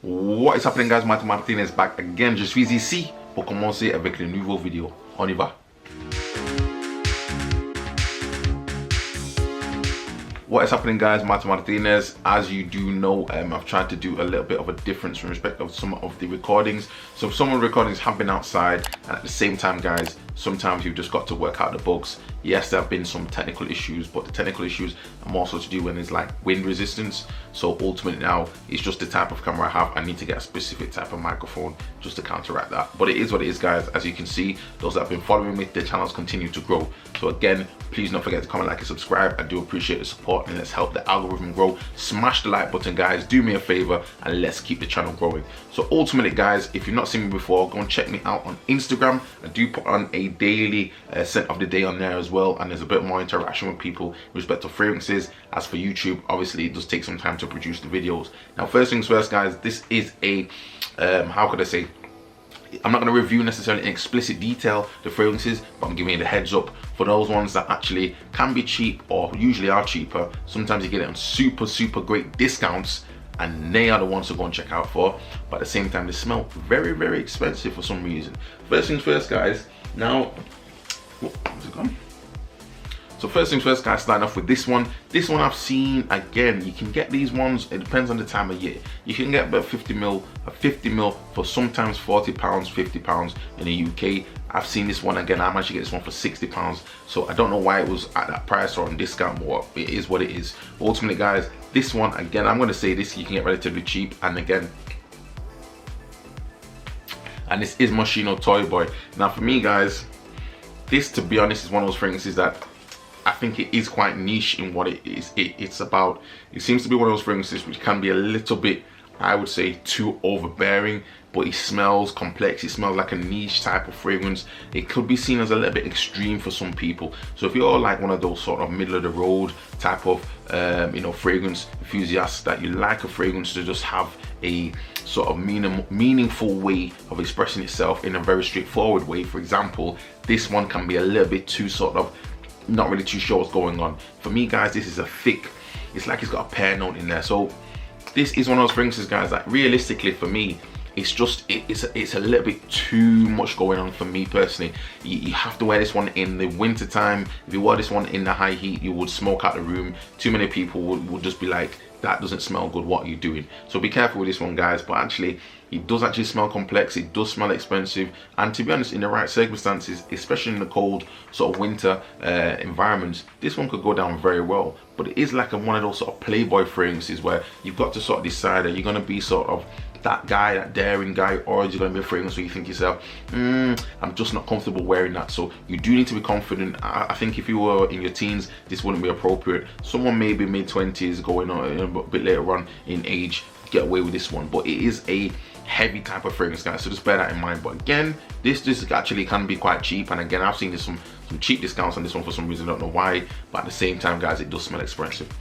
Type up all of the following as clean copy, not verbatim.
What is happening, guys? Martin is back again. Je suis ici pour commencer avec le nouveau vidéo. On y va. What is happening, guys? Martinez. As you do know, I've tried to do a little bit of a difference in respect of some of the recordings. So some of the recordings have been outside, and at the same time, guys, sometimes you've just got to work out the bugs. Yes, there have been some technical issues, but the technical issues are more so to do when there's like wind resistance. So ultimately now, it's just the type of camera I have. I need to get a specific type of microphone just to counteract that. But it is what it is, guys. As you can see, those that have been following me, their channels continue to grow. So again, please don't forget to comment, like, and subscribe. I do appreciate the support, and let's help the algorithm grow. Smash the like button, guys. Do me a favor, and let's keep the channel growing. So ultimately, guys, if you've not seen me before, go and check me out on Instagram. I do put on a daily scent of the day on there as well, and there's a bit more interaction with people with respect to fragrances. As for YouTube, obviously it does take some time to produce the videos. Now, first things first, guys, this is a how could I say, I'm not going to review necessarily in explicit detail the fragrances, but I'm giving you the heads up for those ones that actually can be cheap, or usually are cheaper. Sometimes you get it on super great discounts, and they are the ones to go and check out for. But at the same time, they smell very expensive for some reason. First things first, guys. Now, where's it gone? So first things first, guys, starting off with this one. This one I've seen, again, you can get these ones, it depends on the time of year. You can get about 50 mil for sometimes £40, £50 in the UK. I've seen this one, again, I managed to get this one for £60. So I don't know why it was at that price or on discount, but it is what it is. But ultimately, guys, this one, again, I'm gonna say this, you can get relatively cheap, and again, and this is Moschino Toy Boy. Now for me, guys, this, to be honest, is one of those fragrances that I think it is quite niche in what it is. It's about, it seems to be one of those fragrances which can be a little bit, I would say, too overbearing, but it smells complex. It smells like a niche type of fragrance. It could be seen as a little bit extreme for some people. So if you're like one of those sort of middle of the road type of you know, fragrance enthusiasts, that you like a fragrance to just have a sort of meaningful way of expressing itself in a very straightforward way. For example, this one can be a little bit too sort of not really too sure what's going on. For me, guys, this is a thick, it's like it's got a pear note in there. So this is one of those fragrances, guys, that realistically for me, it's just, it's a little bit too much going on for me personally. You have to wear this one in the winter time. If you wear this one in the high heat, you would smoke out the room. Too many people would just be like, that doesn't smell good, what are you doing? So be careful with this one, guys. But actually, it does actually smell complex, it does smell expensive, and to be honest, in the right circumstances, especially in the cold sort of winter environments, this one could go down very well. But it is like one of those sort of playboy fragrances where you've got to sort of decide, are you going to be sort of that guy, that daring guy, or is it going to be a fragrance where you think to yourself, I'm just not comfortable wearing that? So you do need to be confident. I think if you were in your teens, this wouldn't be appropriate. Someone maybe mid-20s going on a bit later on in age, get away with this one. But it is a heavy type of fragrance, guys, so just bear that in mind. But again, this actually can be quite cheap, and again, I've seen this some cheap discounts on this one for some reason, I don't know why, but at the same time, guys, it does smell expensive.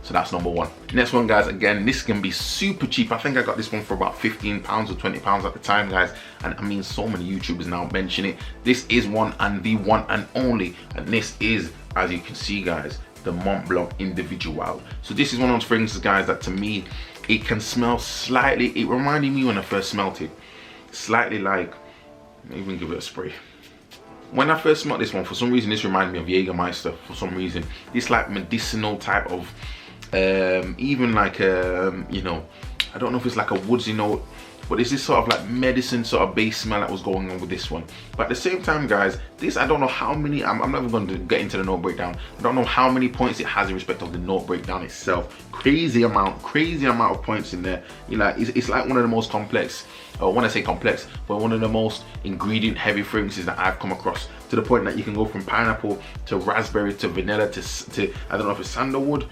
So that's number one. Next one, guys, again, this can be super cheap. I think I got this one for about £15 or £20 at the time, guys, and I mean, so many YouTubers now mention it. This is one and the one and only, and this is, as you can see, guys, the Mont Blanc Individual. So this is one of those fragrances, guys, that to me, it can smell slightly, it reminded me when I first smelled it, slightly like, let me even give it a spray. When I first smelled this one, for some reason, this reminded me of Jägermeister. For some reason, this like medicinal type of, even like you know, I don't know if it's like a woodsy note, but it's this sort of like medicine sort of base smell that was going on with this one. But at the same time, guys, this, I don't know how many, I'm not even going to get into the note breakdown. I don't know how many points it has in respect of the note breakdown itself. Crazy amount of points in there. You know, it's like one of the most complex, or when I say complex, but one of the most ingredient heavy fragrances that I've come across, to the point that you can go from pineapple to raspberry to vanilla to I don't know if it's sandalwood,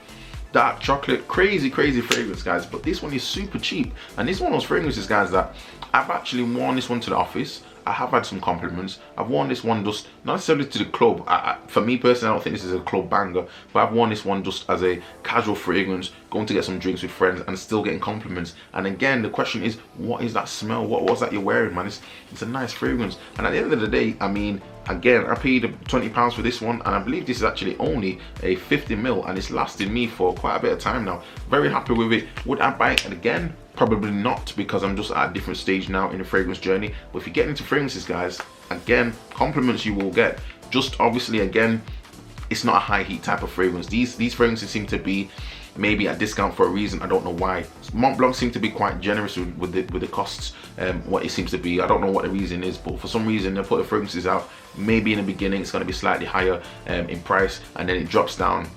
dark chocolate, crazy fragrance, guys. But this one is super cheap, and this is one of those fragrances, guys, that I've actually worn this one to the office. I have had some compliments. I've worn this one just not necessarily to the club. For me personally, I don't think this is a club banger, but I've worn this one just as a casual fragrance going to get some drinks with friends and still getting compliments. And again, the question is, what is that smell? What was that you're wearing, man? It's a nice fragrance. And at the end of the day, I mean, again, I paid £20 for this one, and I believe this is actually only a 50ml, and it's lasted me for quite a bit of time now. Very happy with it. Would I buy it again? Probably not, because I'm just at a different stage now in the fragrance journey. But if you get into fragrances, guys, again, compliments you will get. Just obviously, again, it's not a high heat type of fragrance. These fragrances seem to be maybe at discount for a reason. I don't know why. Mont Blanc seem to be quite generous with the costs, what it seems to be. I don't know what the reason is, but for some reason they put the fragrances out. Maybe in the beginning it's going to be slightly higher in price, and then it drops down.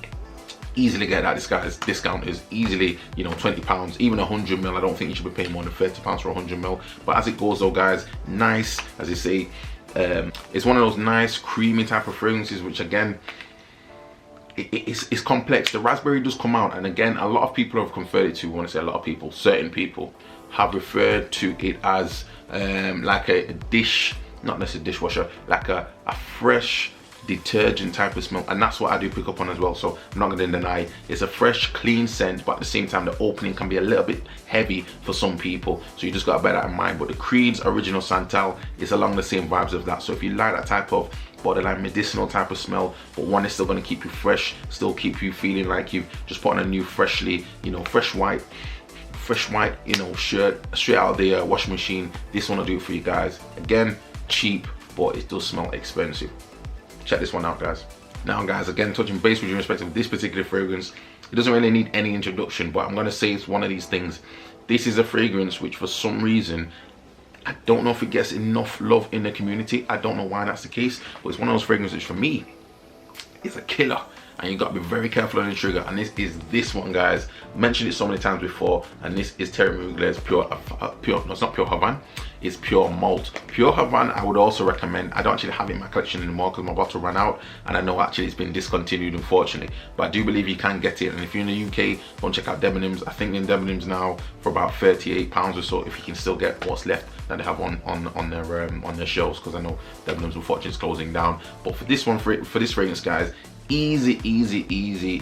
Easily get that discount is easily, you know, £20, even 100ml. I don't think you should be paying more than £30 for 100ml. But as it goes though, guys, nice, as they say, it's one of those nice creamy type of fragrances, which again, it's complex. The raspberry does come out, and again, a lot of people have converted it to, when I say a lot of people, certain people have referred to it as like a dish, not necessarily dishwasher, like a fresh detergent type of smell, and that's what I do pick up on as well. So I'm not going to deny it's a fresh, clean scent, but at the same time the opening can be a little bit heavy for some people, so you just got to bear that in mind. But the Creed's Original Santal is along the same vibes of that. So if you like that type of borderline medicinal type of smell, but one is still going to keep you fresh, still keep you feeling like you've just put on a new freshly, you know, fresh white, you know, shirt straight out of the washing machine, this one will do it for you guys. Again, cheap, but it does smell expensive. Check this one out, guys. Now, guys, again, touching base with you in respect of this particular fragrance, it doesn't really need any introduction, but I'm going to say it's one of these things. This is a fragrance which, for some reason, I don't know if it gets enough love in the community. I don't know why that's the case, but it's one of those fragrances, for me, it's a killer. And you got to be very careful on the trigger. And this is this one, guys. Mentioned it so many times before, and this is Terry Mugler's pure. No, it's not Pure Havana. It's Pure Malt. Pure Havana, I would also recommend. I don't actually have it in my collection anymore because my bottle ran out, and I know actually it's been discontinued, unfortunately. But I do believe you can get it. And if you're in the UK, go and check out Debenhams. I think in Debenhams now for about £38 or so, if you can still get what's left that they have on their shelves, because I know Debenhams unfortunately is closing down. But for this one, for this fragrance, guys, easy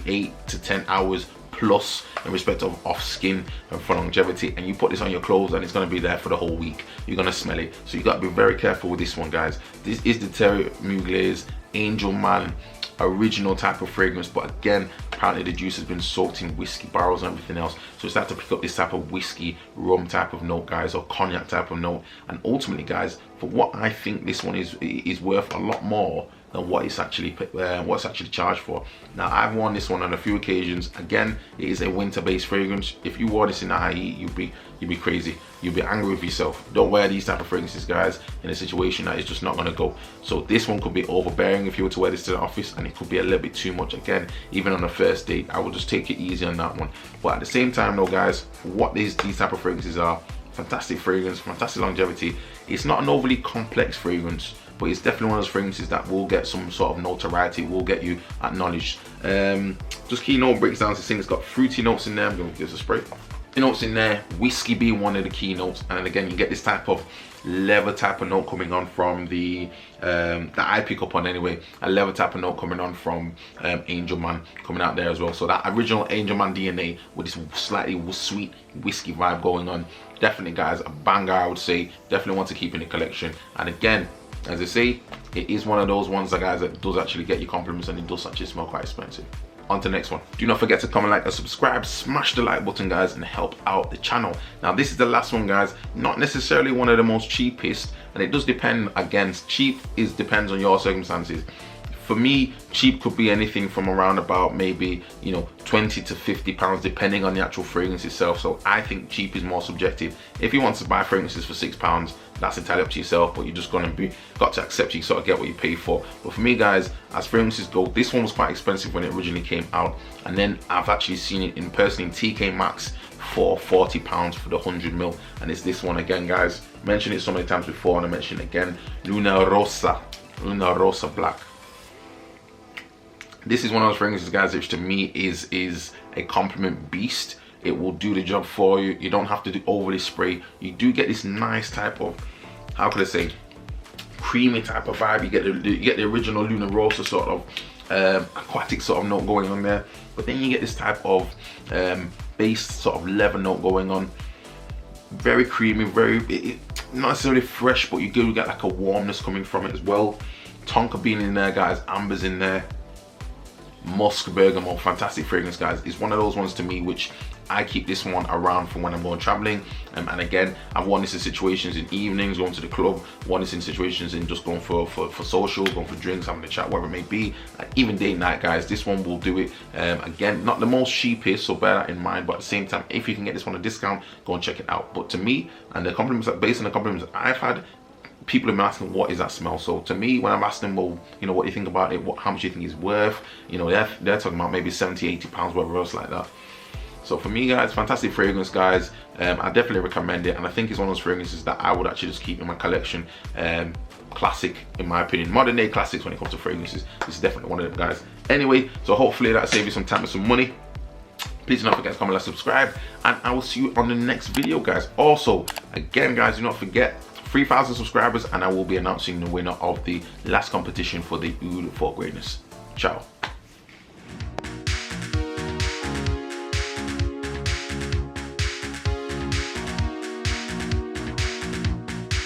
8 to 10 hours plus in respect of off skin and for longevity, and you put this on your clothes and it's going to be there for the whole week. You're going to smell it, so you got to be very careful with this one, guys. This is the Terry Mugler's Angel Man original type of fragrance, but again, apparently the juice has been soaked in whiskey barrels and everything else, so it's had to pick up this type of whiskey rum type of note, guys, or cognac type of note. And ultimately, guys, for what I think this one is worth a lot more than what it's actually charged for. Now, I've worn this one on a few occasions. Again, it is a winter-based fragrance. If you wore this in the high heat, you'd be crazy. You'd be angry with yourself. Don't wear these type of fragrances, guys, in a situation that is just not gonna go. So this one could be overbearing if you were to wear this to the office, and it could be a little bit too much. Again, even on a first date, I would just take it easy on that one. But at the same time, though, guys, what these type of fragrances are, fantastic fragrance, fantastic longevity. It's not an overly complex fragrance, but it's definitely one of those fragrances that will get some sort of notoriety, will get you acknowledged. Just key note breaks down to saying it's got fruity notes in there. I'm going to give this a spray. Notes in there, whiskey being one of the key notes, and again, you get this type of leather type of note coming on from the that I pick up on anyway. A leather type of note coming on from Angel Man coming out there as well. So that original Angel Man DNA with this slightly sweet whiskey vibe going on. Definitely, guys, a banger, I would say. Definitely want to keep in the collection. And again, as I say, it is one of those ones that, guys, that does actually get you compliments, and it does actually smell quite expensive. On to the next one. Do not forget to comment, like, and subscribe. Smash the like button, guys, and help out the channel. Now, this is the last one, guys. Not necessarily one of the most cheapest, and it does depend. Again, cheap depends on your circumstances. For me, cheap could be anything from around about maybe, you know, 20 to 50 pounds, depending on the actual fragrance itself. So I think cheap is more subjective. If you want to buy fragrances for £6, that's entirely up to yourself, but you're just got to accept you sort of get what you pay for. But for me, guys, as fragrances go, this one was quite expensive when it originally came out, and then I've actually seen it in person in TK Maxx for £40 for the 100ml, and it's this one again, guys. Mentioned it so many times before, and I mention it again. Luna Rosa Black. This is one of those fragrances, guys, which to me is a compliment beast. It will do the job for you. You don't have to do overly spray. You do get this nice type of, how could I say, creamy type of vibe. You get the original Luna Rosa sort of aquatic sort of note going on there, but then you get this type of base sort of leather note going on. Very creamy, not necessarily fresh, but you do get like a warmness coming from it as well. Tonka bean in there, guys. Amber's in there. Musk, bergamot, fantastic fragrance, guys. It's one of those ones to me which I keep this one around for when I'm going traveling, and again, I've worn this in situations in evenings, going to the club, worn this in situations in just going for social, going for drinks, having a chat, whatever it may be, even date night, guys. This one will do it. Again, not the most cheapest, so bear that in mind, but at the same time, if you can get this one at a discount, go and check it out. But to me, and the compliments, based on the compliments I've had, people have been asking, what is that smell? So to me, when I'm asking them, well, you know, what do you think about it, how much do you think it's worth, you know, they're talking about maybe 70-80 pounds, whatever else like that. So for me, guys, fantastic fragrance, guys. I definitely recommend it, and I think it's one of those fragrances that I would actually just keep in my collection. Classic, in my opinion, modern day classics when it comes to fragrances. This is definitely one of them, guys. Anyway, so hopefully that'll save you some time and some money. Please do not forget to comment, like, subscribe, and I will see you on the next video, guys. Also, again, guys, do not forget, 3,000 subscribers and I will be announcing the winner of the last competition for the Oud for Greatness. Ciao.